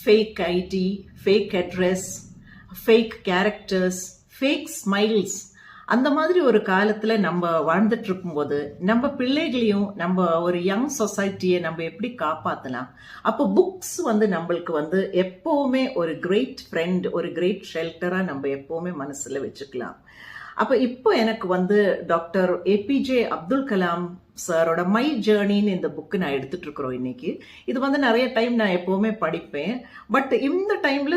Fake ID, fake address, fake characters, fake smiles, அந்த மாதிரி ஒரு காலத்துல நம்ம வாழ்ந்துட்டு இருக்கும்போது நம்ம பிள்ளைகளையும் நம்ம ஒரு யங் சொசைட்டியை நம்ம எப்படி காப்பாத்தலாம்? அப்போ புக்ஸ் நம்மளுக்கு எப்பவுமே ஒரு கிரேட் ஃப்ரெண்ட், ஒரு கிரேட் ஷெல்டரா நம்ம எப்பவுமே மனசுல வச்சுக்கலாம். அப்ப இப்போ எனக்கு டாக்டர் ஏபிஜே அப்துல் கலாம் சாரோட மை ஜேர்னின்னு இந்த புக்கு நான் எடுத்துட்டு இருக்கிறோம் இன்னைக்கு. இது நிறைய டைம் நான் எப்பவுமே படிப்பேன். பட் இந்த டைம்ல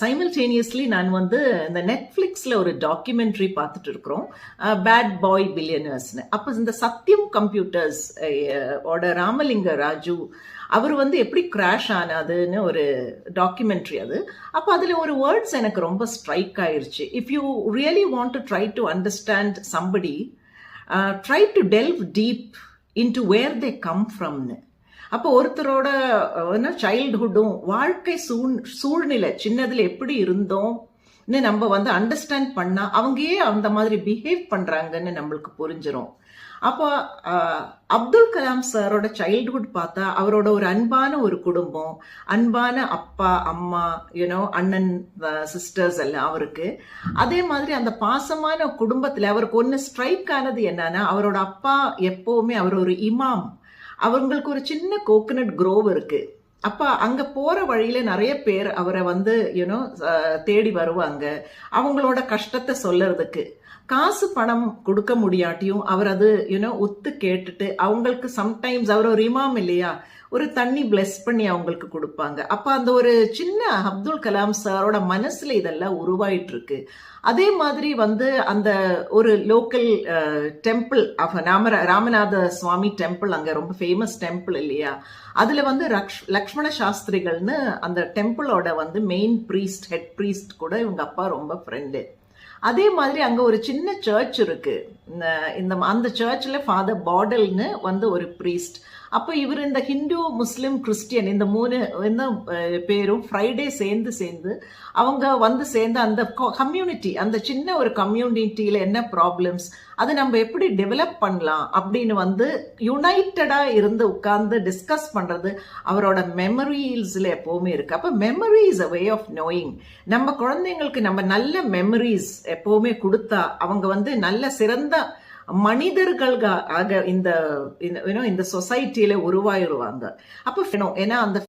சைமல்டேனியஸ்லி நான் இந்த நெட்ஃபிளிக்ஸ்ல ஒரு டாக்குமெண்ட்ரி பார்த்துட்டு இருக்கிறோம், பேட் பாய் பில்லியனர்ஸ்னு. அப்ப இந்த சத்யம் கம்ப்யூட்டர்ஸ் ஓட ராமலிங்க ராஜு அவர் எப்படி கிராஷ் ஆனாதுன்னு ஒரு டாக்குமெண்ட்ரி அது. அப்போ அதுல ஒரு வேர்ட்ஸ் எனக்கு ரொம்ப ஸ்ட்ரைக் ஆயிருச்சு. If you really want to try to understand somebody, try to delve deep into where they come ஃப்ரம்னு. அப்போ ஒருத்தரோட சைல்ட்ஹுட்டும் வாழ்க்கை சூழ்நிலை சின்னதுல எப்படி இருந்தோம் நம்ம அண்டர்ஸ்டாண்ட் பண்ணா அவங்க ஏன் அந்த மாதிரி பிஹேவ் பண்றாங்கன்னு நம்மளுக்கு புரிஞ்சிடும். அப்போ அப்துல் கலாம் சாரோட சைல்ட்ஹுட் பார்த்தா அவரோட ஒரு அன்பான ஒரு குடும்பம், அன்பான அப்பா அம்மா, அண்ணன் சிஸ்டர்ஸ் எல்லாம் அவருக்கு. அதே மாதிரி அந்த பாசமான குடும்பத்துல அவருக்கு ஒன்னு ஸ்ட்ரைக் ஆனது என்னன்னா, அவரோட அப்பா எப்பவுமே அவர் ஒரு இமாம். அவங்களுக்கு ஒரு சின்ன கோகனட் குரோவ் இருக்கு. அப்ப அங்க போற வழியில நிறைய பேர் அவரை தேடி வருவாங்க அவங்களோட கஷ்டத்தை சொல்றதுக்கு. காசு பணம் கொடுக்க முடியாட்டியும் அவர் அது ஒத்து கேட்டுட்டு அவங்களுக்கு சம்டைம்ஸ் அவர் ஒரு இமாம் இல்லையா, ஒரு தண்ணி பிளெஸ் பண்ணி அவங்களுக்கு கொடுப்பாங்க. அப்ப அந்த ஒரு சின்ன அப்துல் கலாம் சாரோட மனசுல இதெல்லாம் உருவாயிட்டு இருக்கு. அதே மாதிரி அந்த ஒரு லோக்கல் டெம்பிள் ராமநாத சுவாமி டெம்பிள், அங்க ரொம்ப ஃபேமஸ் டெம்பிள் இல்லையா, அதுல லக்ஷ்மண சாஸ்திரிகள்னு அந்த டெம்பிளோட மெயின் ப்ரீஸ்ட், ஹெட் ப்ரீஸ்ட் கூட இவங்க அப்பா ரொம்ப ஃப்ரெண்டு. அதே மாதிரி அங்க ஒரு சின்ன சர்ச் இருக்கு. அந்த சர்ச்ல ஃபாதர் பாடல்னு ஒரு ப்ரீஸ்ட். அப்போ இவர் இந்த ஹிந்து, முஸ்லிம், கிறிஸ்டியன் இந்த 3 பேரும் ஃப்ரைடே சேர்ந்து அவங்க சேர்ந்து அந்த கம்யூனிட்டி, அந்த சின்ன ஒரு கம்யூனிட்டியில என்ன ப்ராப்ளம்ஸ், அதை நம்ம எப்படி டெவலப் பண்ணலாம் அப்படின்னு யுனைட்டடா இருந்து உட்கார்ந்து டிஸ்கஸ் பண்றது அவரோட மெமரிஸ்ல எப்பவுமே இருக்கு. அப்ப memory is a way of knowing. நம்ம குழந்தைங்களுக்கு நம்ம நல்ல மெமரிஸ் எப்பவுமே கொடுத்தா அவங்க நல்ல சிறந்த மனிதர்களாக இந்த சொசைட்டியில உருவாயிருவாங்க. அப்ப ஏன்னா அந்த